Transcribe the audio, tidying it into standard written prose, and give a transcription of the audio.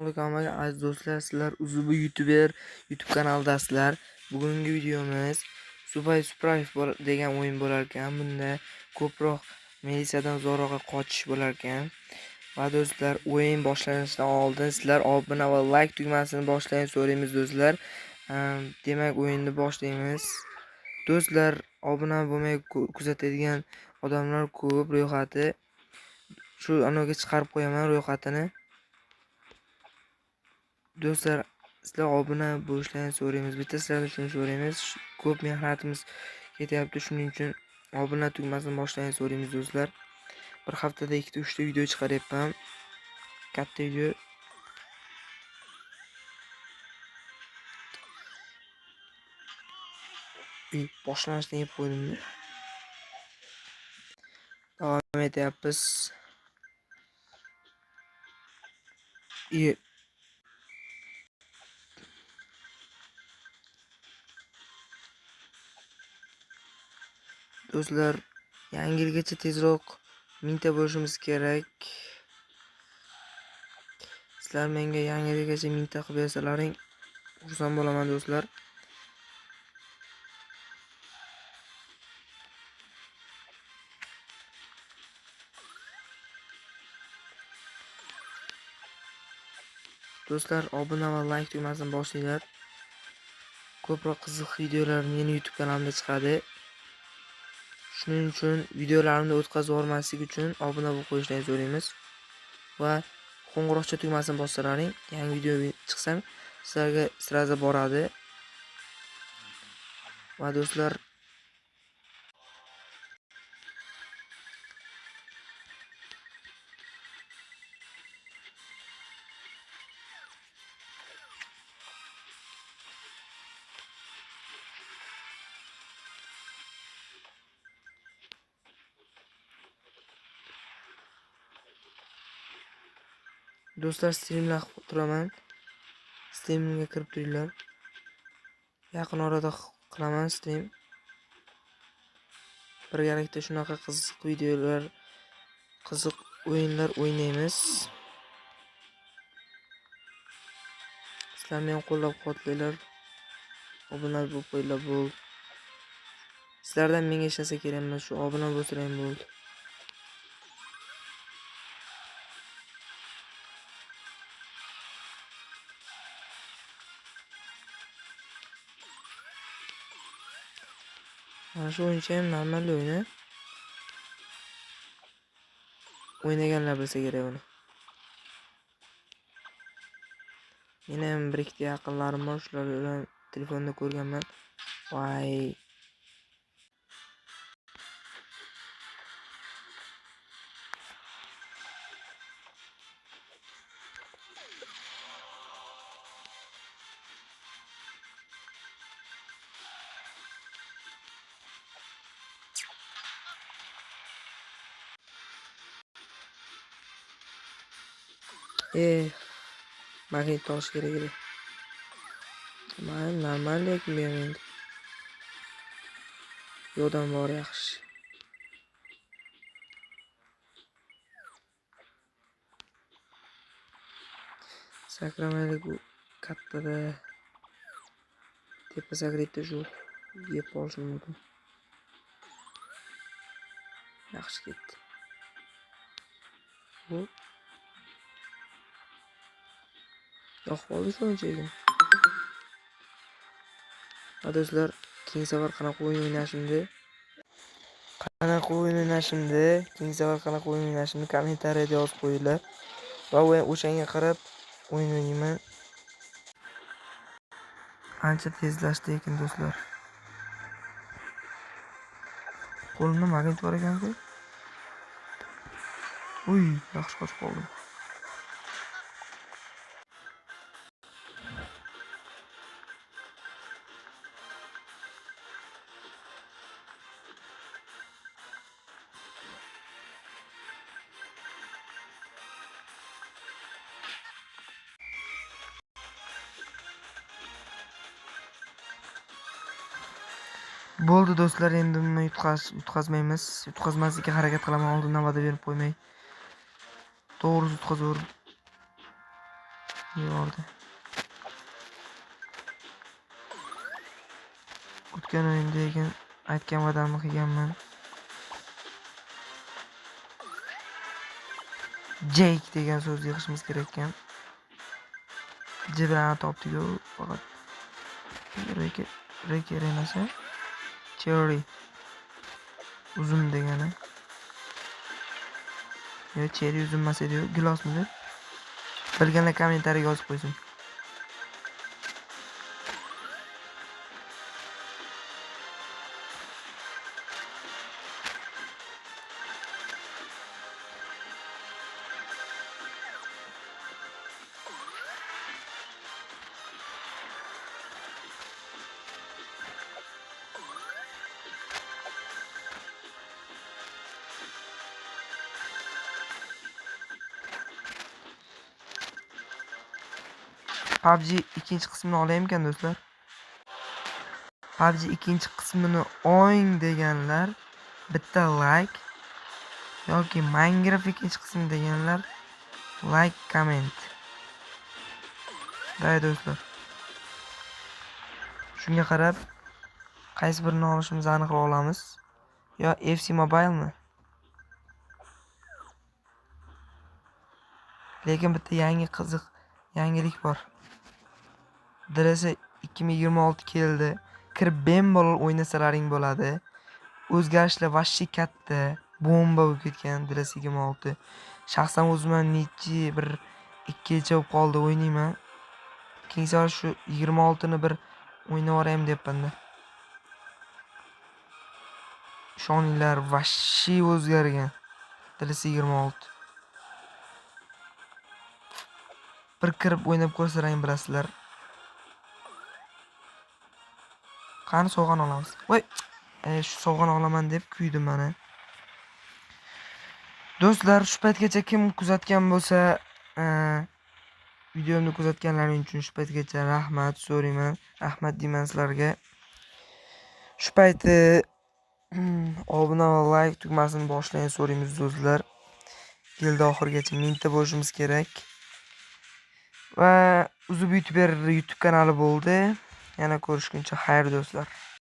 Assalomu alaykum aziz do'stlar, sizlar Uzubu YouTube kanalidasizlar. Bugungi videomiz Surprise degan o'yin bo'lar ekan. Bunda ko'proq militsiyadan zo'rg'a qochish bo'lar ekan. Va do'stlar, o'yin boshlanishidan oldin sizlar obuna va like tugmasini boshlashni so'raymiz do'stlar. Demak, o'yinni boshlaymiz. Do'stlar, obuna bo'lmay kuzatadigan odamlar ko'p, ro'yxati shu anoga chiqarib qo'yaman ro'yxatini. Do'stlar, sizlar obuna bo'lishlarini so'raymiz. Bitta sizlardan shuni so'raymiz. Ko'p mehnatimiz ketyapti, shuning uchun obuna tugmasini boshlashni so'raymiz do'stlar. Bir haftada 2-3 ta video chiqaryapman. Katta video. Boshlanishdan yeb qo'ydim. Davom etyapmiz. Do'stlar, yangi yilgacha tezroq mingta bo'lishimiz kerak. Sizlar menga yangi yilgacha mingta qilib bersalaring, xursand bo'laman do'stlar. Do'stlar, obuna va like tugmasini bosinglar. Ko'proq qiziq videolar meni YouTube kanalimda chiqadi. Shuning uchun videolarimni o'tkazib yubormaslik uchun obuna bo'lib qo'yishlarini so'raymiz. Va qo'ng'iroqcha tugmasini bossalaring, yangi video chiqsam sizlarga siraza boradi. Va do'stlar, streamlar turaman. Streamga kirib turinglar. Yaqin orada qilaman stream. Birgalikda shunaqa qiziq videolar, qiziq o'yinlar o'ynaymiz. Sizlar meni qo'llab-quvvatlanglar. Obuna bo'lib qo'yinglar bo'ldi. Sizlardan menga hech narsa kerak emas, shu obuna bo'lsalaring bo'ldi. Mana shu o'yincha ham normal o'yin. O'ynaganlar bilsa kerak buni. Meni ham bir ikkita yaqinlarim bor, shular bilan telefonda ko'rganman. Voy. Magnitosh kerak edi. Men normal lekin bermaydi. Yo'dan bor yaxshi. Sakramaylik bu kattada. Tepa sakraydi shu. Yeb olishim mumkin. Yaxshi ketdi. Bu yo'q bo'ldi shunchaki. Do'stlar, keyingi safar qanaqa o'yin o'ynashimni kommentariyada yozib qo'yinglar. Va o'shanga qarab o'yin o'ynayman. Ancha tezlashdi ekan do'stlar. Qo'limda magnit bor ekan-ku. Uy, yaxshi qochib qoldim. Bo'ldi do'stlar, endi uni yutqazmaymiz. Yutqazmaslikka harakat qilaman, oldindan va'da berib qo'ymay. To'g'ri yutqazaverdim. Yordi. O'tgan o'yinda degan aytgan va'damni qilganman. Jake degan so'zni yig'ishimiz kerak ekan. Jibrani topdik-ku, faqat Reker emas, Cherry uzum degani. Yo, cherry uzum emas edi, gilosmi? Bilganlar kommentariyaga yozib qo'ysin. PUBG ikinchi qismini olaymikan do'stlar? PUBG ikinchi qismini o'ying deganlar bitta like yoki Minecraft ikinchi qismi deganlar like, comment. Day do'stlar. Shunga qarab qaysi birini olishimizni aniqlab olamiz. Yo FC Mobile mi? Lekin bitta yangi qiziq yangilik bor. Dirasa 2026 keldi. Kirib bemalol o'ynasalaring bo'ladi. O'zgarishlar vashshi katta, bomba bo'lib ketgan Dirasa 26. Shaxsan o'zim ham bir 2 yilcha bo'lib qoldi o'ynayman. Keyingi shu 26 ni bir o'ynab o'rayim deyapman-da. Ishoninglar, vashshi o'zgargan. Dirasa 26. Bir kirib o'ynab ko'rsalang bilasizlar. Qani sovg'an olamiz. Voy, shu sovg'an olaman deb kuydim mana. Do'stlar, shu paytgacha kim kuzatgan bo'lsa, videomni kuzatganlaring uchun shu paytgacha rahmat so'rayman. Rahmat deyman sizlarga. Shu payti obuna va like tugmasini boshlayni so'raymiz do'stlar. Yilda oxirigacha 1000 ta bo'lishimiz kerak. Va Uzub YouTuber YouTube kanali bo'ldi. Yana ko'rishguncha xayr do'stlar.